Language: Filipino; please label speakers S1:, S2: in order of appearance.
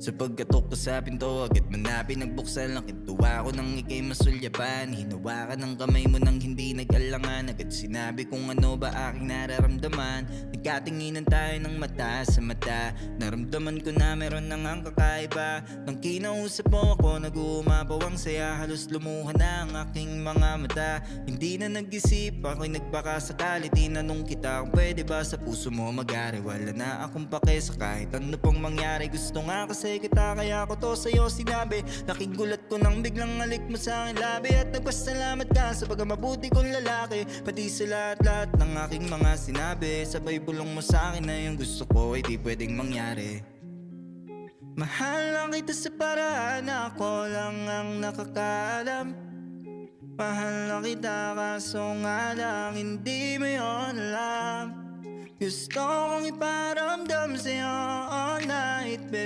S1: Sa pagkatok ko sa pinto, agad man na pinagbuksan. Nakintuwa ko nang ika'y masulyapan. Hinawakan ng kamay mo nang hindi nag-alangan. Agad sinabi kung ano ba aking nararamdaman. Nagkatinginan tayo ng mata sa mata. Naramdaman ko na meron nang ang kakaiba. Nang kinausap mo ako, nag-uumapaw ang saya. Halos lumuha na ang aking mga mata. Hindi na nag-isip, ako'y nagbakasakali. Tinanong kita kung pwede ba sa puso mo mag-ari. Wala na akong pake sa kahit ano pang mangyari. Gusto nga kasi kita, kaya ko to sa'yo sinabi. Nakigulat ko nang biglang halik mo sa aking labi. At nagpasalamat ka sa pagkamabuti kong lalaki. Pati sa lahat-lahat ng aking mga sinabi. Sabay bulong mo sa akin na yung gusto ko ay di pwedeng mangyari. Mahal lang kita sa paraan na ako lang ang nakakaalam. Mahal lang kita kaso nga lang hindi mo yun alam. Gusto kong iparamdam sa'yo all night, baby.